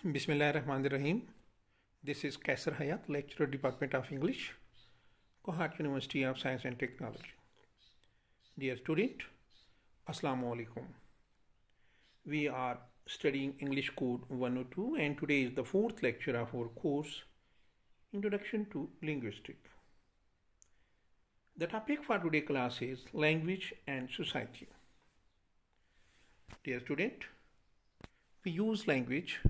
Bismillahirrahmanirrahim. This is Qaisar Hayat, Lecturer, Department of English, Kohat University of Science and Technology. Dear student, Assalamu alaikum. We are studying English Code 102 and today is the fourth lecture of our course, Introduction to Linguistics. The topic for today's class is Language and Society. Dear student, we use language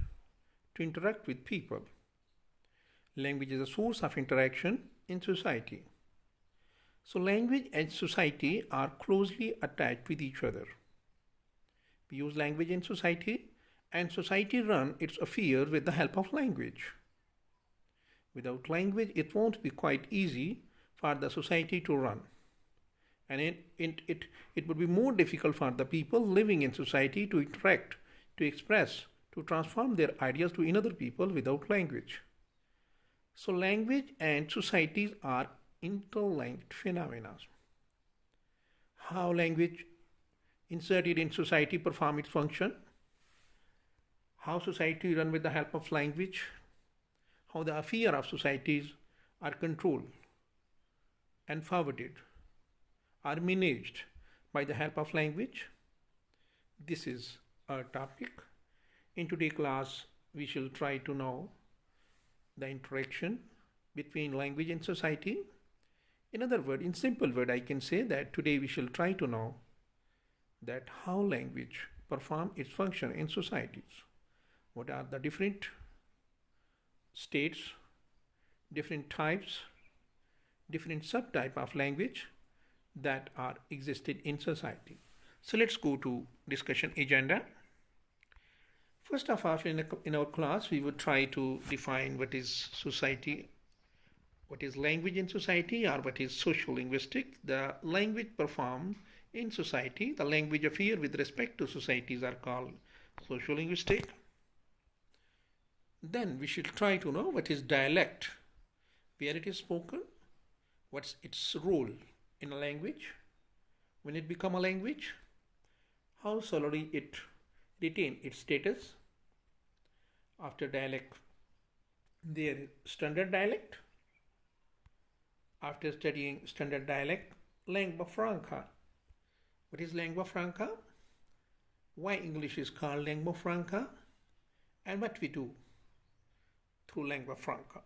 to interact with people. Language is a source of interaction in society. So language and society are closely attached with each other. We use language in society and society runs its affairs with the help of language. Without language, it won't be quite easy for the society to run. And it would be more difficult for the people living in society to interact, to express, to transform their ideas to another people without language. So language and societies are interlinked phenomena. How language inserted in society perform its function, how society run with the help of language, how the affairs of societies are controlled and forwarded, are managed by the help of language. This is our topic. In today's class, we shall try to know the interaction between language and society. In other words, in simple word, I can say that today we shall try to know that how language perform its function in societies. What are the different states, different types, different subtype of language that are existed in society. So let's go to discussion agenda. First of all, in our class, we would try to define what is society, what is language in society, or what is sociolinguistic. The language performed in society, the language affair with respect to societies are called sociolinguistic. Then we should try to know what is dialect, where it is spoken, what's its role in a language, when it become a language, how solely it retain its status. After dialect, there is standard dialect. After studying standard dialect, lingua franca. What is lingua franca? Why English is called lingua franca? And what we do through lingua franca.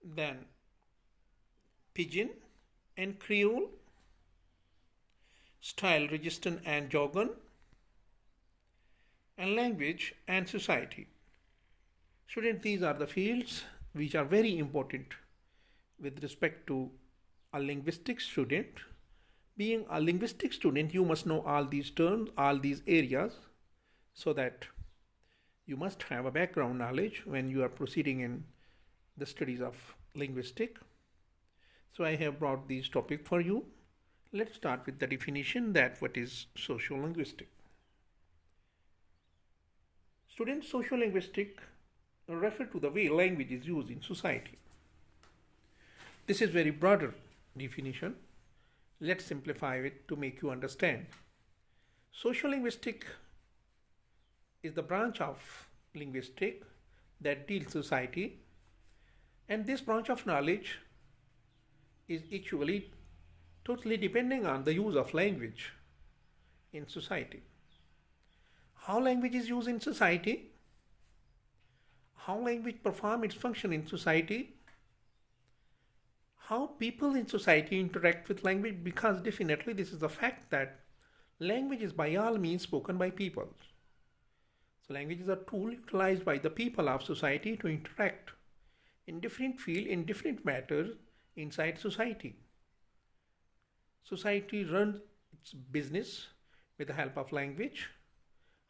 Then Pidgin and creole, style, register and Jorgon, and language and society. Students, these are the fields which are very important with respect to a linguistic student. Being a linguistic student, you must know all these terms, all these areas, so that you must have a background knowledge when you are proceeding in the studies of linguistics. So I have brought these topics for you. Let's start with the definition that what is sociolinguistic. Students, sociolinguistic refer to the way language is used in society. This is very broader definition. Let's simplify it to make you understand. Sociolinguistic is the branch of linguistics that deals society, and this branch of knowledge is actually totally depending on the use of language in society. How language is used in society, how language perform its function in society, how people in society interact with language, because definitely this is a fact that language is by all means spoken by people. So language is a tool utilized by the people of society to interact in different fields, in different matters inside society. Society runs its business with the help of language.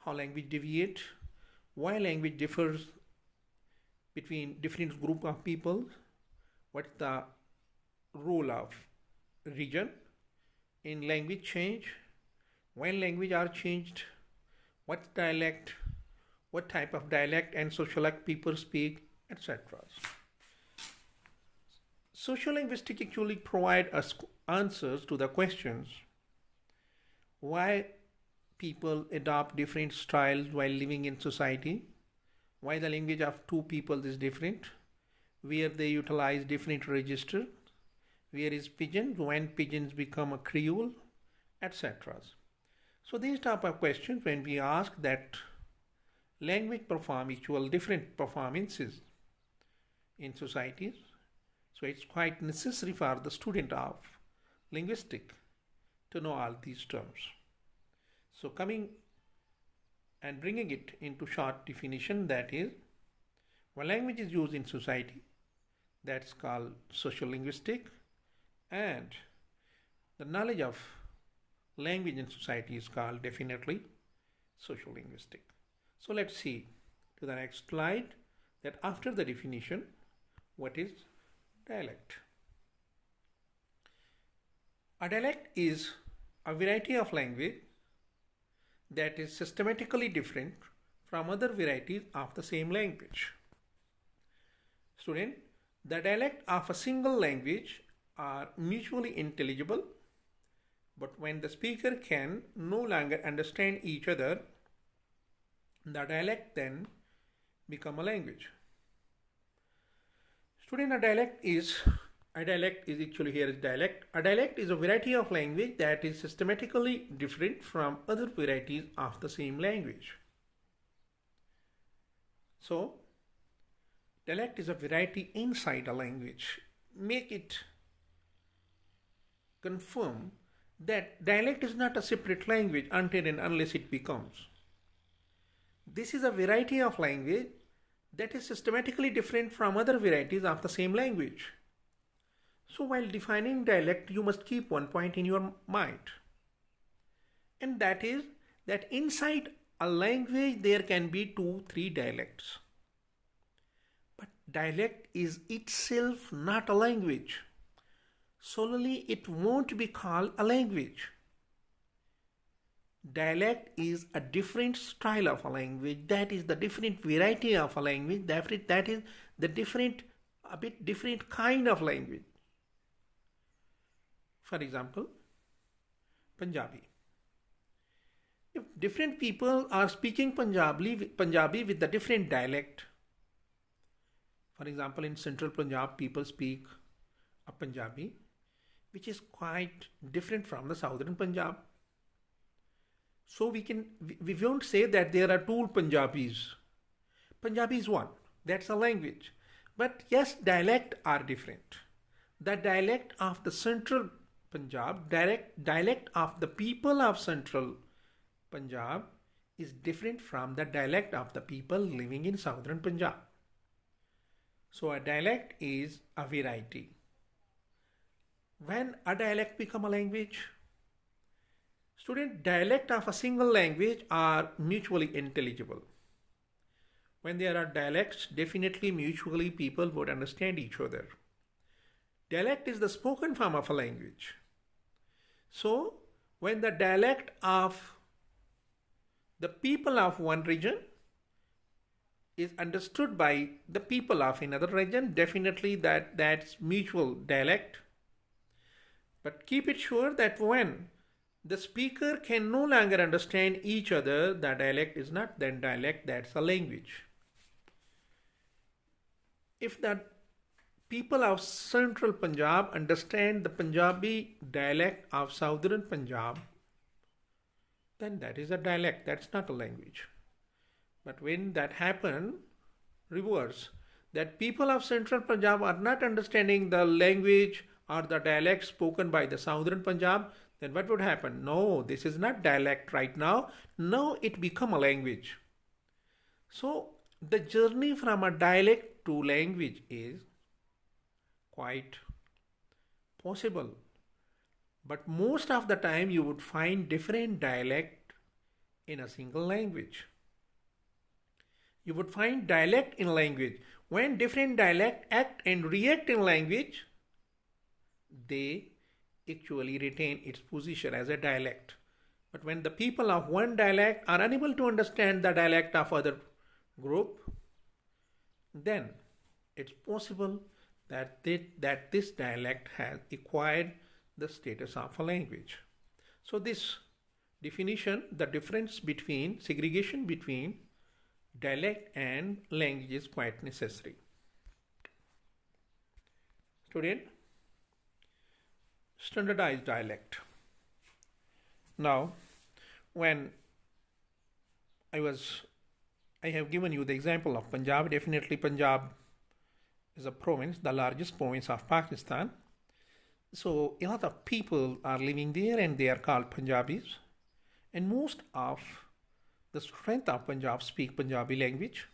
How language deviates, why language differs between different group of people, what's the role of region in language change, when language are changed, what dialect, what type of dialect and sociolect people speak, etc. Sociolinguistics actually provide us answers to the questions why people adopt different styles while living in society, why the language of two people is different, where they utilize different register, where is Pidgin, when Pidgins become a creole, etc. So these type of questions, when we ask that language perform equal different performances in societies, so it's quite necessary for the student of linguistic to know all these terms. So coming and bringing it into short definition, that is, when language is used in society, that's called sociolinguistic, and the knowledge of language in society is called definitely sociolinguistic. So let's see to the next slide that after the definition, what is dialect? A dialect is a variety of language that is systematically different from other varieties of the same language. Student, the dialect of a single language are mutually intelligible, but when the speaker can no longer understand each other, the dialect then become a language. Student, a dialect is actually here is dialect. A dialect is a variety of language that is systematically different from other varieties of the same language. So, dialect is a variety inside a language. Make it confirm that dialect is not a separate language until and unless it becomes. This is a variety of language that is systematically different from other varieties of the same language. So while defining dialect, you must keep one point in your mind. And that is that inside a language there can be 2-3 dialects. But dialect is itself not a language. Solely it won't be called a language. Dialect is a different style of a language, that is the different variety of a language, that is the different kind of language. For example, Punjabi. If different people are speaking Punjabi with a different dialect, for example, in central Punjab people speak a Punjabi which is quite different from the southern Punjab. So we won't say that there are two Punjabis. Punjabi is one, that's a language. But yes, dialect are different. The dialect of the central Punjab, dialect of the people of central Punjab is different from the dialect of the people living in southern Punjab. So a dialect is a variety. When a dialect become a language, student, dialect of a single language are mutually intelligible. When there are dialects, definitely mutually people would understand each other. Dialect is the spoken form of a language. So, when the dialect of the people of one region is understood by the people of another region, definitely that's mutual dialect. But keep it sure that when the speaker can no longer understand each other, the dialect is not then dialect, that's a language. If the people of central Punjab understand the Punjabi dialect of southern Punjab, then that is a dialect, that's not a language. But when that happens, reverse, that people of central Punjab are not understanding the language or the dialect spoken by the southern Punjab, then what would happen? No, this is not dialect right now. Now it become a language. So the journey from a dialect to language is quite possible. But most of the time you would find different dialect in a single language. You would find dialect in language. When different dialect act and react in language, they actually retain its position as a dialect. But when the people of one dialect are unable to understand the dialect of other group, then it's possible that this dialect has acquired the status of a language. So this definition, the difference between segregation between dialect and language is quite necessary. Student, standardized dialect. Now, when I have given you the example of Punjab. Definitely Punjab is a province, the largest province of Pakistan. So a lot of people are living there and they are called Punjabis. And most of the strength of Punjab speak Punjabi language.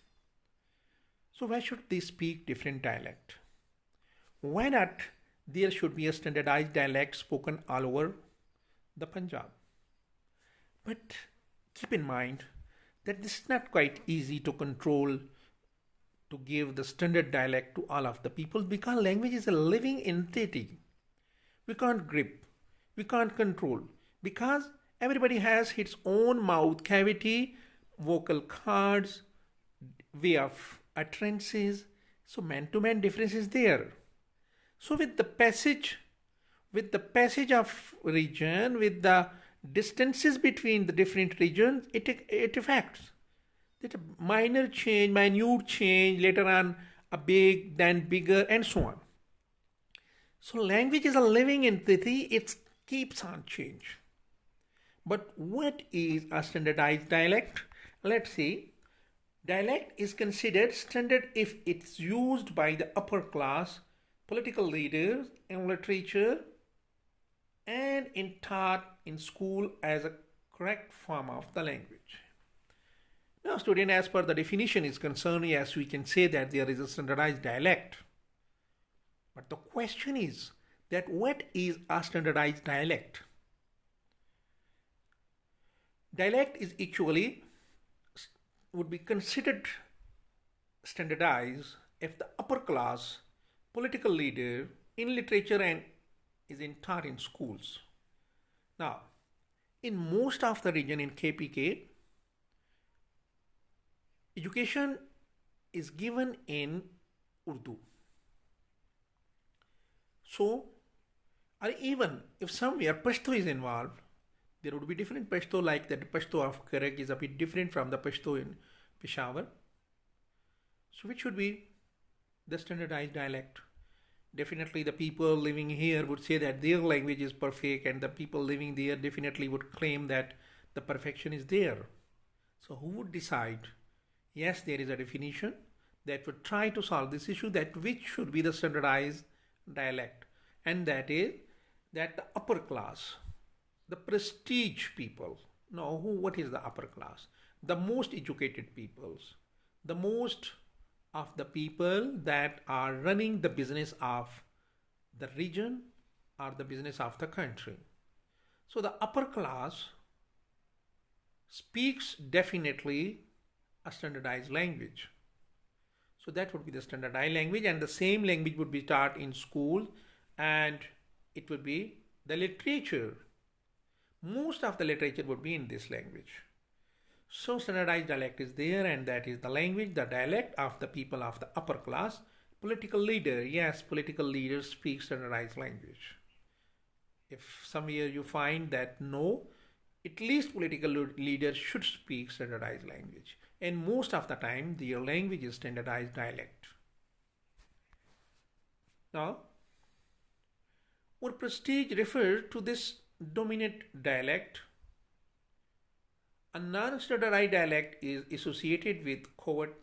So why should they speak different dialect? Why not there should be a standardized dialect spoken all over the Punjab? But keep in mind that this is not quite easy to control, to give the standard dialect to all of the people, because language is a living entity. We can't grip, we can't control, because everybody has its own mouth cavity, vocal cords, way of utterances. So man to man difference is there. So with the passage of region, with the distances between the different regions, it affects that a minor change, minute change, later on a big, then bigger, and so on. So language is a living entity, it keeps on change. But what is a standardized dialect? Let's see. Dialect is considered standard if it's used by the upper class, political leaders, in literature, and in taught in school as a correct form of the language. Now, student, as per the definition is concerned, yes, we can say that there is a standardized dialect. But the question is that what is a standardized dialect? Dialect is actually would be considered standardized if the upper class political leader in literature and is taught in schools. Now, in most of the region in KPK, education is given in Urdu. So, or even if somewhere Pashto is involved, there would be different Pashto, like that Pashto of Karag is a bit different from the Pashto in Peshawar. So which should be the standardized dialect? Definitely the people living here would say that their language is perfect, and the people living there definitely would claim that the perfection is there. So who would decide? Yes, there is a definition that would try to solve this issue, that which should be the standardized dialect, and that is that the upper class, the prestige people. No, what is the upper class? The most educated peoples, the most of the people that are running the business of the region or the business of the country. So the upper class speaks definitely a standardized language. So that would be the standardized language, and the same language would be taught in school, and it would be the literature. Most of the literature would be in this language. So standardized dialect is there, and that is the language, the dialect of the people of the upper class. Political leader, yes, political leaders speak standardized language. If somewhere you find that no, at least political leaders should speak standardized language. And most of the time, their language is standardized dialect. Now, what prestige refers to this dominant dialect. A non-standardized dialect is associated with covert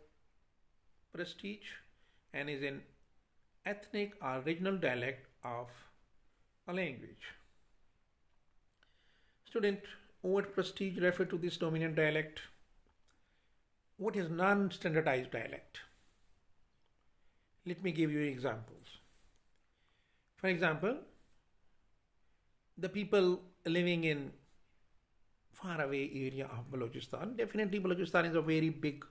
prestige and is an ethnic or regional dialect of a language. Student, what prestige refer to this dominant dialect? What is non-standardized dialect? Let me give you examples. For example, the people living in faraway area of Balochistan. Definitely Balochistan is a very big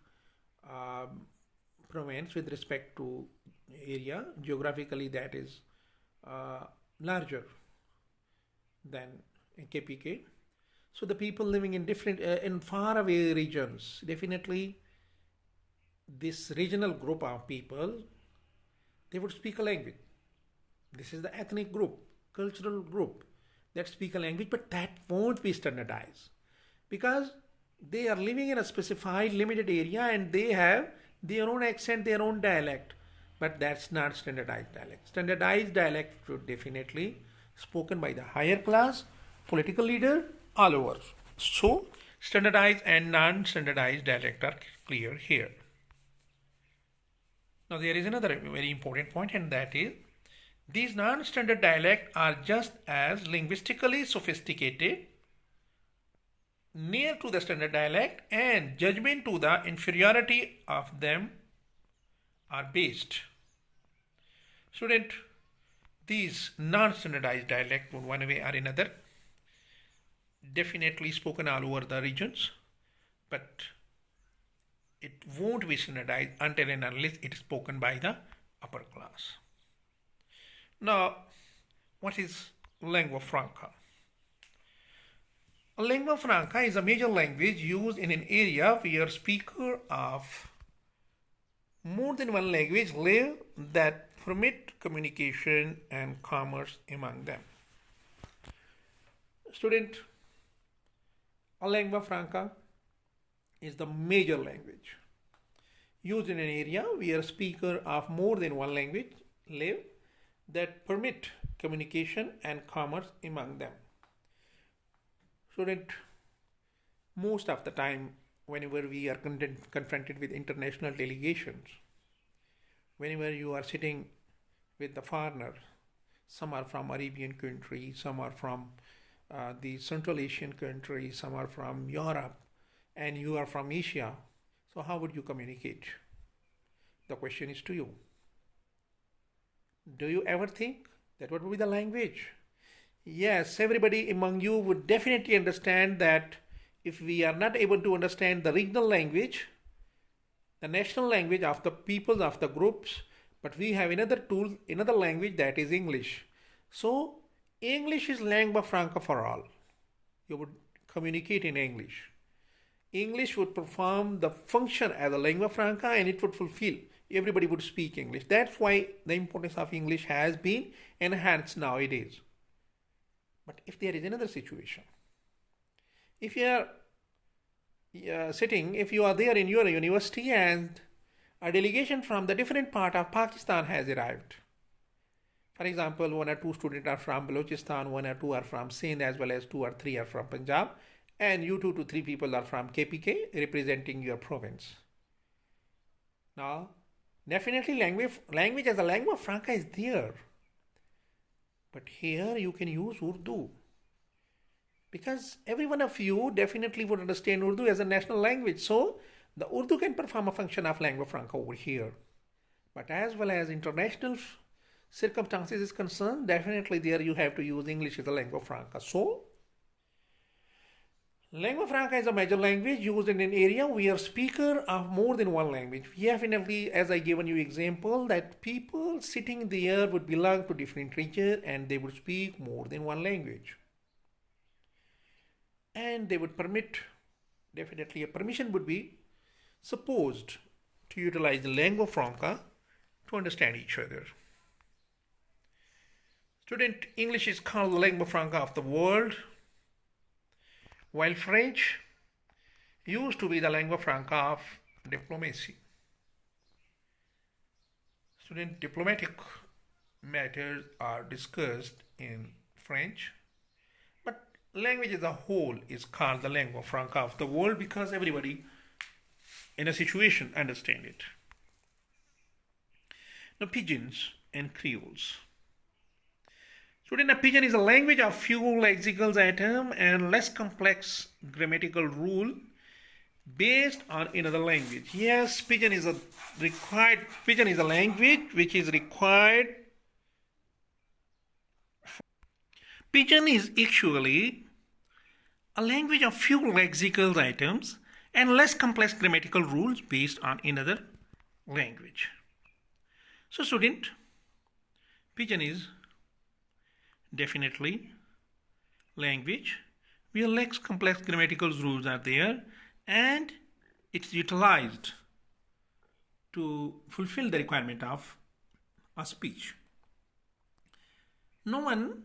province with respect to area. Geographically that is larger than KPK. So the people living in different, in faraway regions, definitely this regional group of people, they would speak a language. This is the ethnic group, cultural group that speak a language, but that won't be standardized, because They are living in a specified limited area and they have their own accent, their own dialect. But that's not standardized dialect. Standardized dialect should definitely spoken by the higher class, political leader, all over. So standardized and non-standardized dialect are clear here. Now there is another very important point, and that is these non-standard dialects are just as linguistically sophisticated, near to the standard dialect, and judgment to the inferiority of them are based. Student, these non-standardized dialects in one way or another definitely spoken all over the regions, but it won't be standardized until and unless it is spoken by the upper class. Now, what is lingua franca? A lingua franca is a major language used in an area where speakers of more than one language live that permit communication and commerce among them. Student, a lingua franca is the major language used in an area where speakers of more than one language live that permit communication and commerce among them. Student, most of the time whenever we are confronted with international delegations, whenever you are sitting with the foreigners, some are from Arabian countries, some are from the Central Asian countries, some are from Europe, and you are from Asia. So how would you communicate? The question is to you. Do you ever think that what would be the language? Yes, everybody among you would definitely understand that if we are not able to understand the regional language, the national language of the peoples of the groups, but we have another tool, another language, that is English. So English is lingua franca for all. You would communicate in English. English would perform the function as a lingua franca and it would fulfill. Everybody would speak English. That's why the importance of English has been enhanced nowadays. But if there is another situation, if you are sitting, if you are there in your university and a delegation from the different part of Pakistan has arrived. For example, 1 or 2 students are from Balochistan, 1 or 2 are from Sindh, as well as 2 or 3 are from Punjab, and you 2 to 3 people are from KPK representing your province. Now, definitely language as a lingua franca is there. But here you can use Urdu. Because every one of you definitely would understand Urdu as a national language. So, the Urdu can perform a function of lingua franca over here. But as well as international circumstances is concerned, definitely there you have to use English as a lingua franca. So, lingua franca is a major language used in an area where speakers of more than one language. Definitely, as I given you example, that people sitting there would belong to different regions and they would speak more than one language. And they would permit, definitely a permission would be supposed to utilize the lingua franca to understand each other. Student, English is called the lingua franca of the world, while French used to be the lingua franca of diplomacy. Student, diplomatic matters are discussed in French, but language as a whole is called the lingua franca of the world because everybody in a situation understand it. Now, pidgins and creoles. Student, a pidgin is a language of few lexical items and less complex grammatical rule based on another language. Yes, pidgin is a language which is required. Pidgin is actually a language of few lexical items and less complex grammatical rules based on another language. So, student, pidgin is definitely language where less complex grammatical rules are there and it's utilized to fulfill the requirement of a speech. No one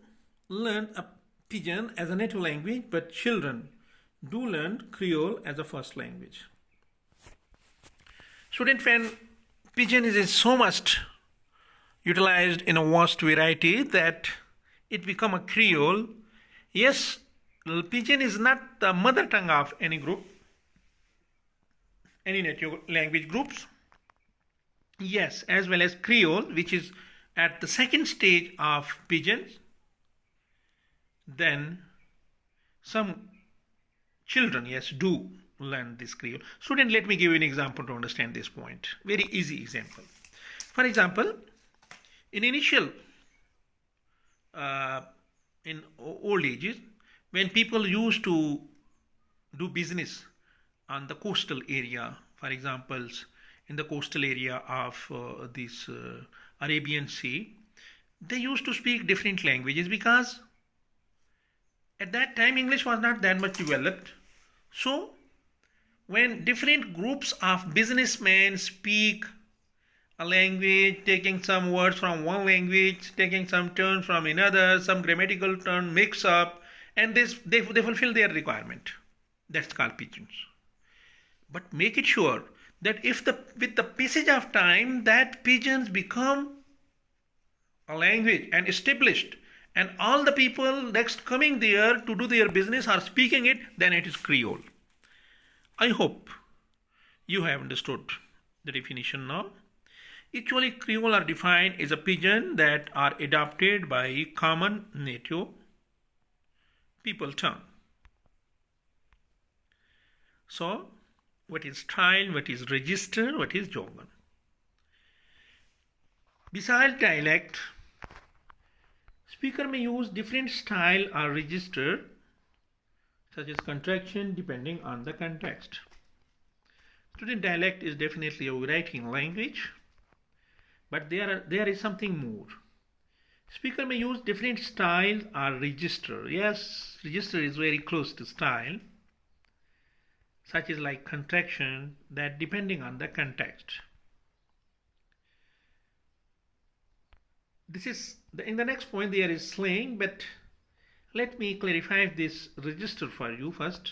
learned a pidgin as a native language, but children do learn Creole as a first language. Student, when Pidgin is so much utilized in a vast variety that it become a Creole. Yes, Pidgin is not the mother tongue of any group, any native language groups. Yes, as well as Creole, which is at the second stage of Pidgin. Then some children, yes, do learn this Creole. Student, let me give you an example to understand this point. Very easy example. For example, in initial, in old ages, when people used to do business on the coastal area, for example, in the coastal area of this Arabian Sea, they used to speak different languages because at that time English was not that much developed. So when different groups of businessmen speak a language, taking some words from one language, taking some terms from another, some grammatical term mix up, and they fulfill their requirement. That's called Pidgins. But make it sure that with the passage of time that Pidgins become a language and established, and all the people next coming there to do their business are speaking it, then it is Creole. I hope you have understood the definition now. Actually, Creole are defined as a Pidgin that are adopted by common native people tongue. So, what is style, what is register, what is Jorgon? Besides dialect, speaker may use different style or register, such as contraction, depending on the context. Student, dialect is definitely a writing language, but there is something more. Speaker may use different style or register. Yes, register is very close to style, such as like contraction, that depending on the context. This is in the next point there is slang, but let me clarify this register for you first.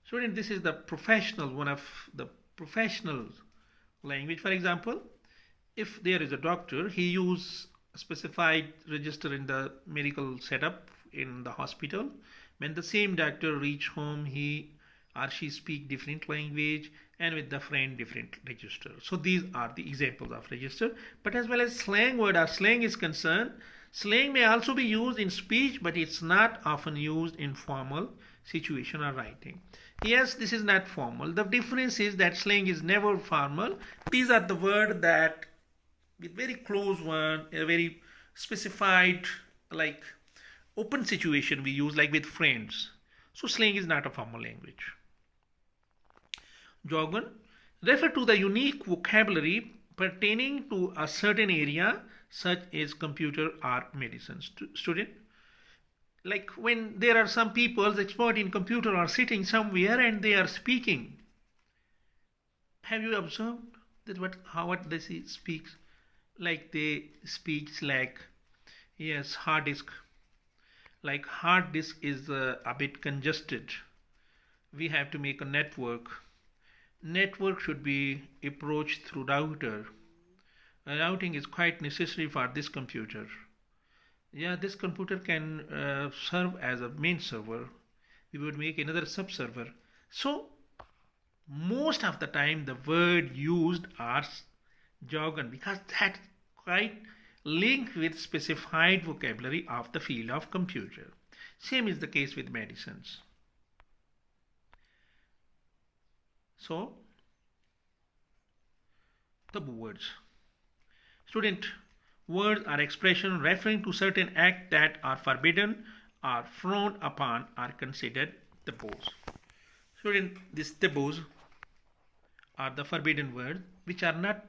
Student, this is the professional, one of the professional language. For example, if there is a doctor, he uses a specified register in the medical setup in the hospital. When the same doctor reach home, he or she speak different language, and with the friend different register. So these are the examples of register. But as well as slang word or slang is concerned, slang may also be used in speech, but it's not often used in formal situation or writing. Yes, this is not formal. The difference is that slang is never formal. These are the words that with very close one, a very specified, like open situation we use, like with friends. So slang is not a formal language. Jorgon refer to the unique vocabulary pertaining to a certain area, such as computer or medicine. Student, like when there are some people expert in computer are sitting somewhere and they are speaking. Have you observed that what they speaks? Like they speak like, yes, hard disk. Like hard disk is a bit congested. We have to make a network. Network should be approached through router. Routing is quite necessary for this computer. Yeah, this computer can serve as a main server. We would make another sub server. So most of the time the word used are jargon, because that's quite linked with specified vocabulary of the field of computer. Same is the case with medicines. So, taboo words. Student, words are expressions referring to certain acts that are forbidden or frowned upon or considered taboos. Student, these taboos are the forbidden words which are not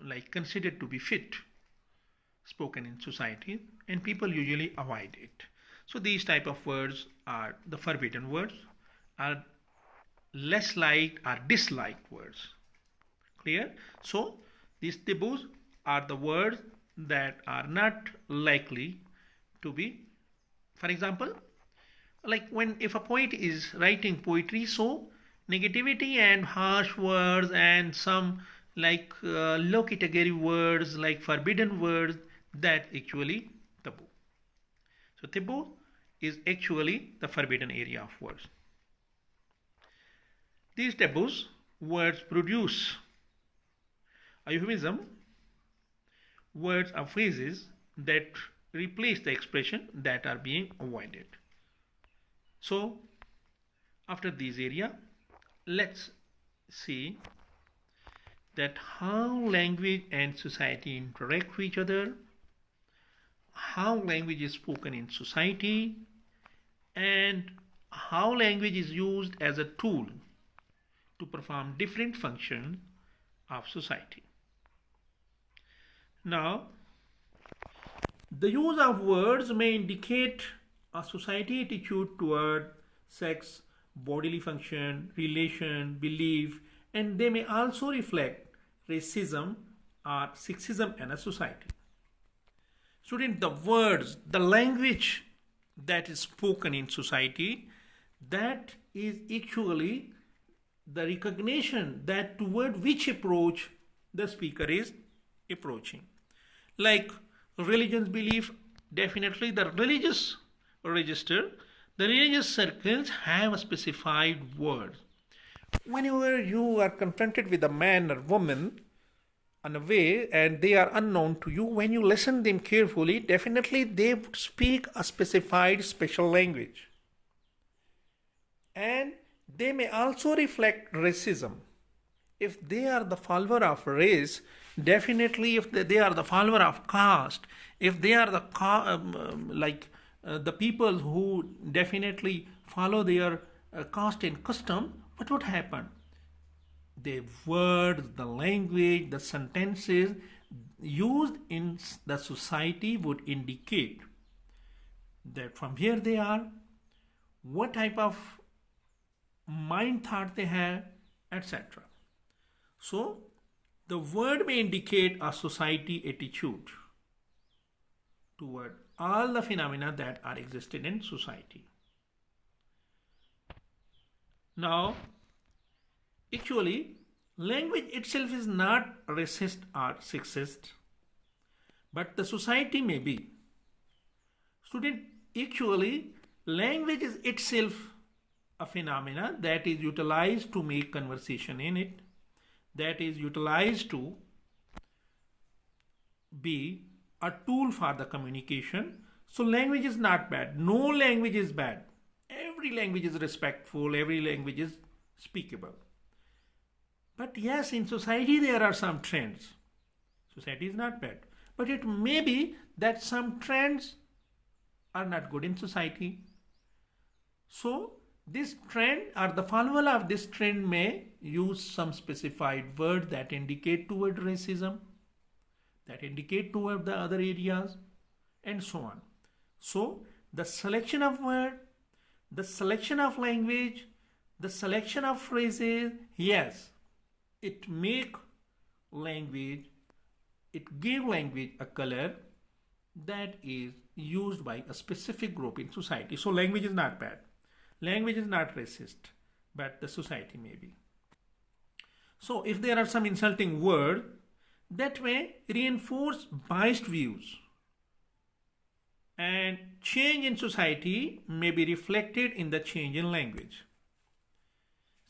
like considered to be fit spoken in society, and people usually avoid it. So these type of words are the forbidden words, are less liked or disliked words. Clear? So these taboos are the words that are not likely to be. For example, Like when if a poet is writing poetry, so negativity and harsh words and some like low category words like forbidden words, that actually taboo. So taboo is actually the forbidden area of words. These taboos words produce a euphemism, words or phrases that replace the expression that are being avoided. So after this area, let's see that how language and society interact with each other, how language is spoken in society, and how language is used as a tool to perform different functions of society. Now, the use of words may indicate a society attitude toward sex, bodily function, relation, belief, and they may also reflect racism or sexism in a society. Student, the words, the language that is spoken in society, that is actually the recognition that toward which approach the speaker is approaching. Like religion's belief, definitely the religious register, the religious circles have a specified word. Whenever you are confronted with a man or woman in a way and they are unknown to you, when you listen them carefully, definitely they speak a specified special language. And they may also reflect racism. If they are the follower of race, definitely if they are the follower of caste, if they are the the people who definitely follow their caste and custom, what would happen? The words, the language, the sentences used in the society would indicate that from where they are, what type of mind thought they have, etc. So, the word may indicate a society attitude toward all the phenomena that are existed in society. Now, actually, language itself is not racist or sexist, but the society may be. Student, actually, language is itself a phenomena that is utilized to make conversation in it, that is utilized to be a tool for the communication. So language is not bad. No language is bad. Every language is respectful. Every language is speakable. But yes, in society there are some trends. Society is not bad. But it may be that some trends are not good in society. So this trend or the follower of this trend may use some specified word that indicate toward racism, that indicate toward the other areas, and so on. So the selection of word, the selection of language, the selection of phrases, yes, it make language, it give language a color that is used by a specific group in society. So language is not bad. Language is not racist, but the society may be. So if there are some insulting words, that may reinforce biased views. And change in society may be reflected in the change in language.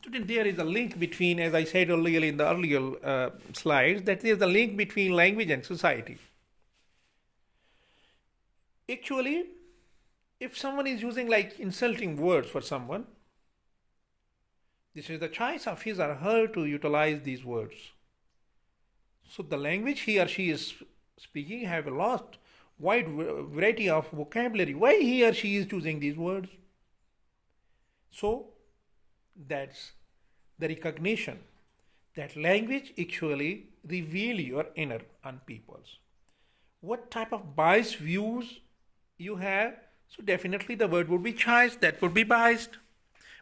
Student, there is a link between, as I said earlier in the earlier slides, that there is a link between language and society. Actually, if someone is using like insulting words for someone, this is the choice of his or her to utilize these words. So the language he or she is speaking have lost wide variety of vocabulary. Why he or she is choosing these words? So that's the recognition that language actually reveal your inner on people's. What type of biased views you have? So definitely the word would be choice, that would be biased.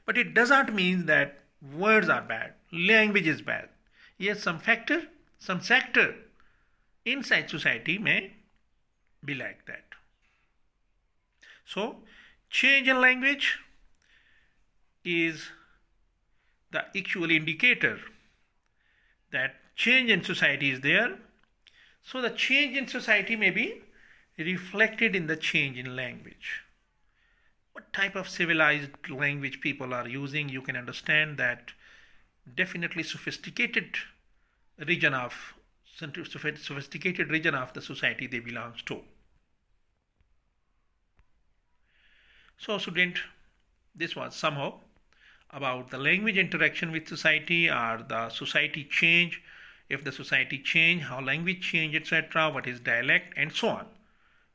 But it does not mean that words are bad, language is bad. Yes, some factor, some sector inside society may be like that. So Change in language is the actual indicator that change in society is there. So the change in society may be reflected in the change in language. What type of civilized language people are using, you can understand that definitely sophisticated region of the society they belongs to. So student, this was somehow about the language interaction with society, or the society change, if the society change, how language change, etc., what is dialect, and so on.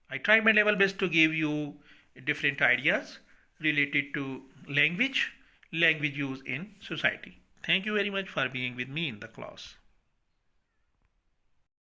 I tried my level best to give you different ideas related to language use in society. Thank you very much for being with me in the class.